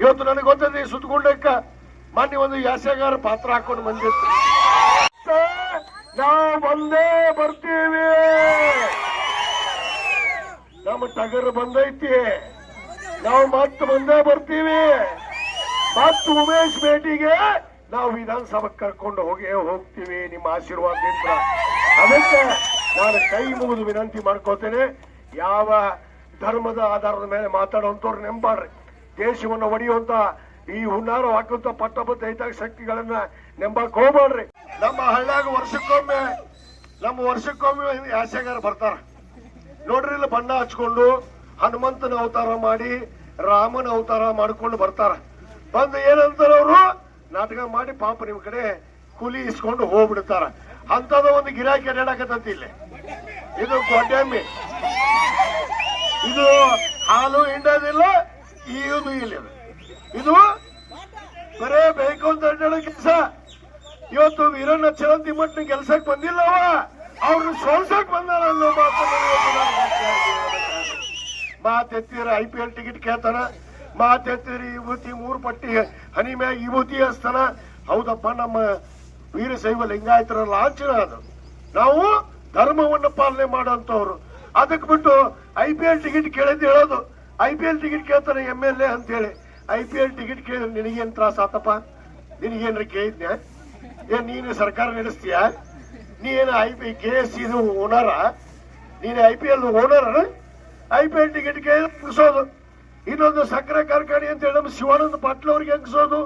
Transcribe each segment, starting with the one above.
ಇವತ್ತು ನನಗೆ ಗೊತ್ತದೆ ಸುತ್ತಗುಂಡಕ್ಕ ಮೊನ್ನೆ ಒಂದು ಯಾಸಗಾರ ಪಾತ್ರ ಹಾಕೊಂಡು ಬಂದಿತ್ತು. ನಾವು ಬಂದೇ ಬರ್ತೀವಿ, ನಮ್ಮ ಟಗರ್ ಬಂದೈತಿ, ನಾವು ಮತ್ತೆ ಬಂದೇ ಬರ್ತೀವಿ. ಮತ್ತು ಉಮೇಶ್ ಭೇಟಿಗೆ ನಾವು ವಿಧಾನಸಭೆಗೆ ಕರ್ಕೊಂಡು ಹೋಗ್ತೀವಿ ನಿಮ್ಮ ಆಶೀರ್ವಾದದಿಂದ. ಅದಕ್ಕೆ ನಾನು ಕೈ ಮುಗಿದು ವಿನಂತಿ ಮಾಡ್ಕೋತೇನೆ, ಯಾವ ಧರ್ಮದ ಆಧಾರದ ಮೇಲೆ ಮಾತಾಡುವಂತವ್ರು ನೆಂಬಾಡ್ರಿ. ದೇಶವನ್ನು ಒಡೆಯುವಂತ ಈ ಹುನ್ನಾರ ಹಾಕುವಂತ ಪಟ್ಟಬದ್ಧ ಹಿತಾಸಕ್ತಿಗಳನ್ನ ನೆಂಬಕ್ ಹೋಗ್ಬೇಡ್ರಿ. ನಮ್ಮ ಹಳ್ಳಿಯಾಗ ವರ್ಷಕ್ಕೊಮ್ಮೆ ಯಾಸಗಾರ ಬರ್ತಾರ ನೋಡ್ರಿ. ಇಲ್ಲಿ ಬಣ್ಣ ಹಚ್ಕೊಂಡು ಹನುಮಂತನ ಅವತಾರ ಮಾಡಿ ರಾಮನ ಅವತಾರ ಮಾಡ್ಕೊಂಡು ಬರ್ತಾರ. ಬಂದು ಏನಂತಾರ ಅವರು ನಾಟಕ ಮಾಡಿ ಪಾಪ ನಿಮ್ ಕಡೆ ಕೂಲಿ ಇಸ್ಕೊಂಡು ಹೋಗ್ಬಿಡ್ತಾರ. ಅಂತದ ಒಂದು ಗಿರಾಕಿ ಅಡ್ಡಾಡಕತ್ತಂತ ಇಲ್ಲಿ. ಇದು ಗೊಡ್ಡೆಮ್ಮಿ, ಇದು ಹಾಲು ಹಿಂಡೋದಿಲ್ಲ, ಈಯುದು ಇಲ್ಲ. ಇದು ಬರೇ ಬೇಕು ಅಂತ ಅಡ್ಡಾಡೋ ಕೆಲಸ. ಇವತ್ತು ವೀರಣ್ಣ ಚರಂತಿ ಮಟ್ಟನ ಕೆಲ್ಸಕ್ಕೆ ಬಂದಿಲ್ಲವ, ಅವ್ರನ್ನ ಸೋಲ್ಸಕ್ ಬಂದಾರ ಅನ್ನೋ ಮಾತೆತ್ತೀರ. IPL ಟಿಕೆಟ್ ಕೇಳ್ತಾನ, ಮಾತೆತ್ತೀರಿ ವಿಭೂತಿ 3 ಪಟ್ಟಿ ಹನಿ ಮ್ಯಾಗ ವಿಭೂತಿ ಹಚ್ತಾನ. ಹೌದಪ್ಪ, ನಮ್ಮ ವೀರಶೈವ ಲಿಂಗಾಯತರ ಲಾಂಛನ ಅದು. ನಾವು ಧರ್ಮವನ್ನು ಪಾಲನೆ ಮಾಡೋಂಥವ್ರು. ಅದಕ್ಕೆ ಬಿಟ್ಟು IPL ಟಿಕೆಟ್ ಕೇಳಿದ್ದು ಹೇಳೋದು. IPL ಟಿಕೆಟ್ ಕೇಳ್ತಾನೆ MLA ಅಂತೇಳಿ. IPL ಟಿಕೆಟ್ ಕೇಳಿದ್ರೆ ನಿನಗೇನ್ ತ್ರಾಸ ಆತಪ್ಪ? ನಿನಗೇನ್ರ ಕೇಳಿದ್ನ? ಏನ್ ನೀನು ಸರ್ಕಾರ ನಡೆಸ್ತೀಯ? ನೀನು KS ಇದು ಓನರ? ನೀನು IPL ಓನರ್? IPL ಟಿಕೆಟ್ ಕೇಳಿ ಮುಗಿಸೋದು. ಇನ್ನೊಂದು ಸಕ್ಕರೆ ಕಾರ್ಖಾನೆ ಅಂತ ಹೇಳಿ ನಮ್ಮ ಶಿವಾನಂದ ಪಾಟೀಲ್ ಅವ್ರಿಗೆ ಹಂಗಿಸೋದು.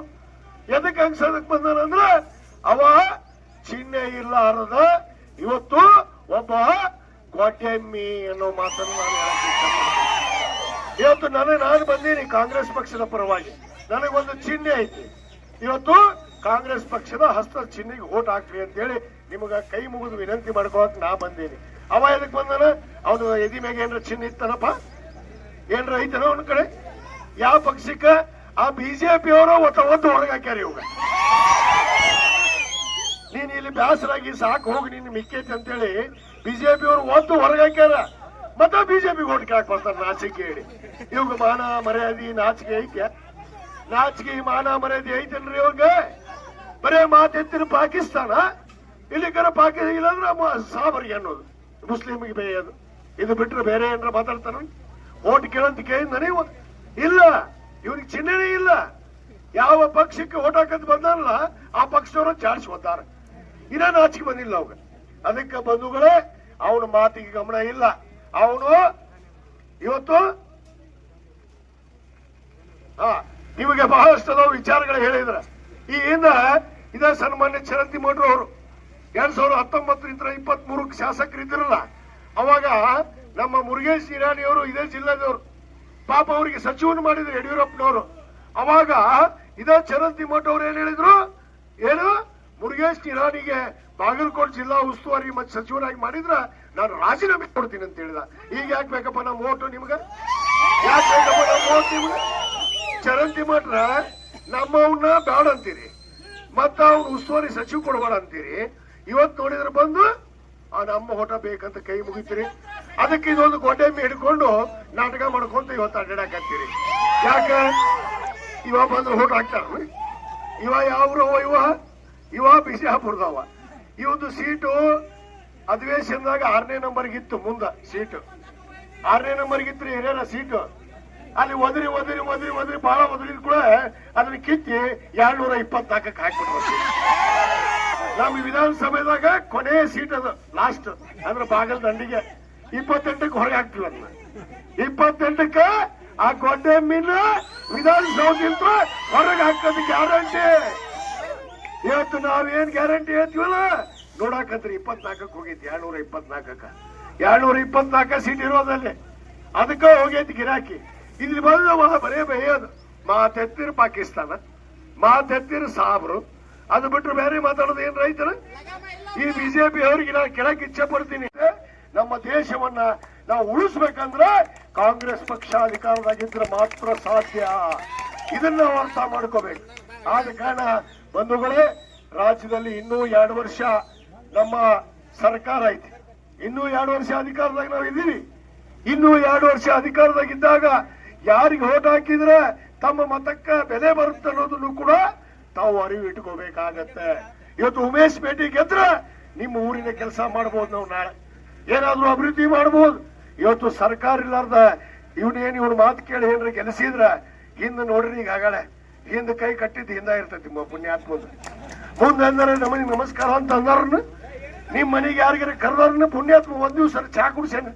ಎದಕ್ಕೆ ಹಂಗ್ಸೋದಕ್ ಬಂದಾನಂದ್ರೆ ಅವ ಚಿಹ್ನೆ ಇರ್ಲಾರದ ಇವತ್ತು ಒಬ್ಬ ಗೊಡ್ಡೆಮ್ಮಿ ಅನ್ನೋ ಮಾತನ್ನು ನಾನು ಹೇಳಕ್ಕೆ ಇಷ್ಟಪಡ್ತೀನಿ. ಇವತ್ತು ನಾನು ಬಂದೀನಿ ಕಾಂಗ್ರೆಸ್ ಪಕ್ಷದ ಪರವಾಗಿ. ನನಗೊಂದು ಚಿಹ್ನೆ ಐತಿ. ಇವತ್ತು ಕಾಂಗ್ರೆಸ್ ಪಕ್ಷದ ಹಸ್ತ ಚಿಹ್ನೆಗೆ ಓಟ್ ಹಾಕ್ರಿ ಅಂತ ಹೇಳಿ ನಿಮಗ ಕೈ ಮುಗಿದು ವಿನಂತಿ ಮಾಡ್ಕೋಕ್ ನಾ ಬಂದೀನಿ. ಅವ ಎದಕ್ ಬಂದಾನ? ಅವನು ಎದಿ ಮ್ಯಾಗ ಏನ್ರ ಚಿಹ್ನೆ ಇತ್ತನಪ್ಪ? ಏನ್ರ ಐತನ ಒಂದ್ ಕಡೆ? ಯಾವ ಪಕ್ಷಕ್ಕ? ಆ BJP ಅವರು ಒತ್ತು ಹೊರಗೆ ಹಾಕ್ಯಾರ. ಇವಾಗ ನೀನ್ ಇಲ್ಲಿ ಬ್ಯಾಸರಾಗಿ ಸಾಕು ಹೋಗಿ ನಿನ್ ಮಿಕ್ಕೈತಿ ಅಂತೇಳಿ BJP ಅವರು ಒತ್ತು ಹೊರಗೆ ಹಾಕ್ಯಾರ. ಮತ್ತೆ BJP ಓಟ್ ಹಾಕಿ ಬರ್ತಾರೆ ನಾಚಿಕೆ ಹೇಳಿ. ಇವಾಗ ಮಾನ ಮರ್ಯಾದೆ ನಾಚಿಕೆ ಐತ್ಯ? ನಾಚಿಕೆ ಮಾನ ಮರ್ಯಾದೆ ಐತೇನ್ರಿ ಇವಾಗ? ಬರೇ ಮಾತೆತ್ತಿರ ಪಾಕಿಸ್ತಾನ, ಇಲ್ಲಿಕರ ಪಾಕಿಸ್ತಾನ ಇಲ್ಲಾಂದ್ರೆ ಸಾಬರಿಗೆ ಅನ್ನೋದು, ಮುಸ್ಲಿಮ್ಗೆ ಬೇಯೋದು. ಇದು ಬಿಟ್ರೆ ಬೇರೆ ಏನಾರ ಮಾತಾಡ್ತಾರ? ಓಟ್ ಕೇಳಂತ ಕೇಳಿದ ನೀವು ಇಲ್ಲ. ಇವ್ರಿಗೆ ಚಿಹ್ನೆನೇ ಇಲ್ಲ. ಯಾವ ಪಕ್ಷಕ್ಕೆ ಓಟ್ ಹಾಕಂತ ಬಂದಾರಲ್ಲ ಆ ಪಕ್ಷದವರು ಚಾರ್ಜ್ ಹೋದಾರ. ಇನ್ನ ನಾಚಿಕೆ ಬಂದಿಲ್ಲ ಅವಾಗ. ಅದಕ್ಕೆ ಬಂಧುಗಳೇ, ಅವನ ಮಾತಿಗೆ ಗಮನ ಇಲ್ಲ. ಅವನು ಇವತ್ತು ನಿಮಗೆ ಬಹಳಷ್ಟು ವಿಚಾರಗಳು ಹೇಳಿದ್ರ. ಈ ಹಿಂದ ಇದೇ ಸನ್ಮಾನ್ಯ ಚರಂತಿ ಮೋಟ್ರು ಅವರು 2019 23 ಶಾಸಕರಿದ್ರಲ್ಲ, ಅವಾಗ ನಮ್ಮ ಮುರುಗೇಶ್ ನಿರಾಣಿ ಅವರು ಇದೇ ಜಿಲ್ಲೆದವರು. ಪಾಪ ಅವರಿಗೆ ಸಚಿವನು ಮಾಡಿದ್ರು ಯಡಿಯೂರಪ್ಪನವರು. ಅವಾಗ ಇದೇ ಚರಂತಿ ಮೋಟ್ ಅವ್ರು ಏನ್ ಹೇಳಿದ್ರು? ಏನು ಮುರುಗೇಶ್ ನಿರಾಣಿಗೆ ಬಾಗಲಕೋಟೆ ಜಿಲ್ಲಾ ಉಸ್ತುವಾರಿ ಮತ್ತೆ ಸಚಿವರಾಗಿ ಮಾಡಿದ್ರ ನಾನು ರಾಜೀನಾಮೆ ಕೊಡ್ತೀನಿ ಅಂತ ಹೇಳಿದ. ಈಗ ಯಾಕೆ ಬೇಕಪ್ಪ ನಮ್ಮ ಓಟು ನಿಮ್ಗೆ? ಯಾಕೆ ಬೇಕಪ್ಪ ನಮ್ಮ ಓಟ್ ನಿಮ್ಗೆ? ಚರಂತಿ ಮಟ್ರ ನಮ್ಮವನ್ನ ಬೇಡ ಅಂತೀರಿ, ಮತ್ತ ಅವ್ನು ಉಸ್ತುವಾರಿ ಸಚಿವ ಕೊಡಬೇಡ ಅಂತೀರಿ. ಇವತ್ತು ನೋಡಿದ್ರೆ ಬಂದು ನಮ್ಮ ಓಟ ಬೇಕಂತ ಕೈ ಮುಗಿತೀರಿ. ಅದಕ್ಕೆ ಇದೊಂದು ಗೊಡ್ಡೆಮ್ಮೆ ಹಿಡ್ಕೊಂಡು ನಾಟಕ ಮಾಡ್ಕೊಂತ ಇವತ್ತು ಅಡ್ಡಾಡಕತ್ತೀರಿ. ಯಾಕ? ಇವ ಬಂದ್ರೆ ಓಟ್ ಹಾಕ್ತಾರ. ಇವ ಯಾವ್ರವ? ಇವ ಬಿಜಾಪುರದವ. ಇವತ್ತು ಸೀಟು ಅಧಿವೇಶನದಾಗ 6ನೇ ನಂಬರ್ಗಿತ್ತು. ಮುಂದ ಸೀಟು 6ನೇ ನಂಬರ್ಗಿತ್ತು ಹಿರಿಯರ ಸೀಟು. ಅಲ್ಲಿ ಒದರಿ ಬಹಳ ಒದರಿದ್ ಕೂಡ ಅದನ್ನ ಕಿತ್ತಿ 224ಕ್ಕೆ ಹಾಕ್ಬಿಟ್ರು. ನಮ್ಮ ವಿಧಾನಸಭೆದಾಗ ಕೊನೆಯ ಸೀಟ್ ಅದು, ಲಾಸ್ಟ್ ಅಂದ್ರೆ ಬಾಗಲ್ ದಂಡಿಗೆ 28ಕ್ಕೆ ಹೊರಗೆ ಹಾಕ್ತಿವಿ. ಅದನ್ನ 28ಕ್ಕೆ ಆ ಗೊಡ್ಡೆಮ್ಮಿನ ವಿಧಾನಸೌಧದಿಂದ ಹೊರಗೆ ಹಾಕೋದು ಗ್ಯಾರಂಟಿ. ಇವತ್ತು ನಾವೇನ್ ಗ್ಯಾರಂಟಿ ಹೇಳ್ತೀವಲ್ಲ ನೋಡಾಕಂತ್ರಿ 24ಕ್ಕೆ ಹೋಗೈತಿ. 224ಕ್ಕೆ 224 ಸೀಟ್ ಇರೋದಲ್ಲಿ. ಅದಕ್ಕೆ ಹೋಗೈತಿ ಗಿರಾಕಿ. ಇಲ್ಲಿ ಬಂದು ಬರೇ ಬೇಯೋದು. ಮಾತೆತ್ತಿರ ಪಾಕಿಸ್ತಾನ, ಮಾತೆತ್ತಿರ ಸಾಬ್ರು. ಅದು ಬಿಟ್ಟರೆ ಬೇರೆ ಮಾತಾಡೋದು ಏನ್ ರೈತರ? ಈ BJP ಅವರಿಗೆ ನಾನು ಕೇಳಕ್ ಇಚ್ಛೆ ಪಡ್ತೀನಿ, ನಮ್ಮ ದೇಶವನ್ನ ನಾವು ಉಳಿಸ್ಬೇಕಂದ್ರೆ ಕಾಂಗ್ರೆಸ್ ಪಕ್ಷ ಅಧಿಕಾರದಾಗಿದ್ರೆ ಮಾತ್ರ ಸಾಧ್ಯ. ಇದನ್ನ ನಾವು ಅರ್ಥ ಮಾಡ್ಕೋಬೇಕು. ಆದ ಕಾರಣ ಬಂಧುಗಳೇ, ರಾಜ್ಯದಲ್ಲಿ ಇನ್ನೂ 2 ವರ್ಷ ನಮ್ಮ ಸರ್ಕಾರ ಐತಿ. ಇನ್ನೂ 2 ವರ್ಷ ಅಧಿಕಾರದಾಗ ನಾವು ಇದ್ದೀವಿ. ಇನ್ನೂ 2 ವರ್ಷ ಅಧಿಕಾರದಾಗಿದ್ದಾಗ ಯಾರಿಗೆ ಓಟ್ ಹಾಕಿದ್ರೆ ತಮ್ಮ ಮತಕ್ಕ ಬೆಲೆ ಬರುತ್ತೆ ಅನ್ನೋದನ್ನು ಕೂಡ ತಾವು ಅರಿವು ಇಟ್ಕೋಬೇಕಾಗತ್ತೆ. ಇವತ್ತು ಉಮೇಶ್ ಭೇಟಿ ಗೆದ್ರ ನಿಮ್ಮ ಊರಿನ ಕೆಲಸ ಮಾಡಬಹುದು, ನಾವು ನಾಳೆ ಏನಾದ್ರೂ ಅಭಿವೃದ್ಧಿ ಮಾಡಬಹುದು. ಇವತ್ತು ಸರ್ಕಾರ ಇಲ್ಲಾರ್ದ ಇವನು ಮಾತು ಕೇಳಿ ಏನ್ರಿ ಗೆಲ್ಲಿಸಿದ್ರ ಹಿಂದ್ ನೋಡ್ರಿ, ಈಗ ಆಗಳೆ ಹಿಂದ್ ಕೈ ಕಟ್ಟಿದ್ದು ಹಿಂದ ಇರ್ತೈತಿ ಪುಣ್ಯಾತ್ಮದ ಮುಂದೆ ಅಂದ್ರೆ ನಮಗ್ ನಮಸ್ಕಾರ ಅಂತ ಅಂದಾರನ್ನ ನಿಮ್ ಮನೆಗೆ ಯಾರಿಗಾರ ಕರೆದಾರನ್ನ ಪುಣ್ಯಾತ್ಮ ಒಂದ್ ದಿವ್ಸ ಚಾ ಕುಡ್ಸೇನ.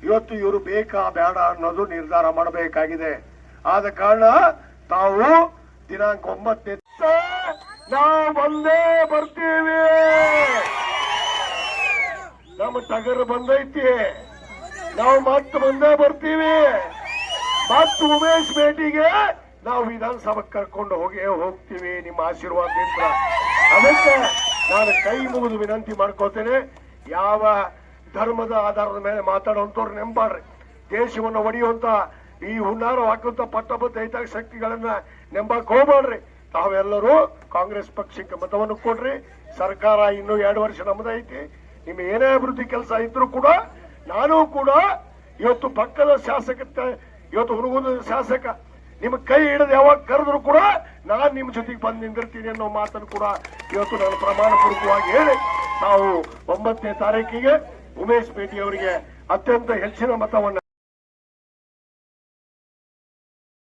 ಇವತ್ತು ಇವರು ಬೇಕಾ ಬೇಡ ಅನ್ನೋದು ನಿರ್ಧಾರ ಮಾಡಬೇಕಾಗಿದೆ. ಆದ ಕಾರಣ ತಾವು ದಿನಾಂಕ 9 ನಾವು ಬಂದೇ ಬರ್ತೀವಿ. ನಮ್ಮ ಟಗರ್ ಬಂದೈತಿ, ನಾವು ಮತ್ತೆ ಬಂದೇ ಬರ್ತೀವಿ. ಮತ್ತು ಉಮೇಶ್ ಭೇಟಿಗೆ ನಾವು ವಿಧಾನಸಭೆಗೆ ಕರ್ಕೊಂಡು ಹೋಗ್ತೀವಿ ನಿಮ್ಮ ಆಶೀರ್ವಾದದಿಂದ. ಅದಕ್ಕೆ ನಾನು ಕೈ ಮುಗಿದು ವಿನಂತಿ ಮಾಡ್ಕೋತೇನೆ, ಯಾವ ಧರ್ಮದ ಆಧಾರದ ಮೇಲೆ ಮಾತಾಡುವಂತವ್ರು ನೆಂಬಾಡ್ರಿ. ದೇಶವನ್ನು ಒಡೆಯುವಂತ ಈ ಹುನ್ನಾರ ಹಾಕುವಂತ ಪಟ್ಟಬದ್ಧ ಹಿತಾಸಕ್ತಿಗಳನ್ನ ನೆಂಬಕ್ ಹೋಗ್ಬಾಡ್ರಿ. ತಾವೆಲ್ಲರೂ ಕಾಂಗ್ರೆಸ್ ಪಕ್ಷಕ್ಕೆ ಮತವನ್ನು ಕೊಡ್ರಿ. ಸರ್ಕಾರ ಇನ್ನೂ 2 ವರ್ಷ ನಮ್ಮದೈತಿ. ನಿಮ್ ಏನೇ ಅಭಿವೃದ್ಧಿ ಕೆಲಸ ಇದ್ರು ಕೂಡ ನಾನು ಕೂಡ ಇವತ್ತು ಪಕ್ಕದ ಶಾಸಕ, ಇವತ್ತು ಹುಡುಗದ ಶಾಸಕ ನಿಮ್ ಕೈ ಹಿಡಿದು ಯಾವಾಗ ಕರೆದ್ರು ಕೂಡ ನಾನ್ ನಿಮ್ ಜೊತೆಗೆ ಬಂದು ನಿಂದಿರ್ತೀನಿ ಅನ್ನೋ ಮಾತನ್ನು ಕೂಡ ಇವತ್ತು ನಾನು ಪ್ರಮಾಣ ಪೂರ್ವಕವಾಗಿ ಹೇಳಿ ನಾವು 9ನೇ ತಾರೀಕಿಗೆ ಉಮೇಶ್ ಭೇಟಿ ಅವರಿಗೆ ಅತ್ಯಂತ ಹೆಚ್ಚಿನ ಮತವನ್ನ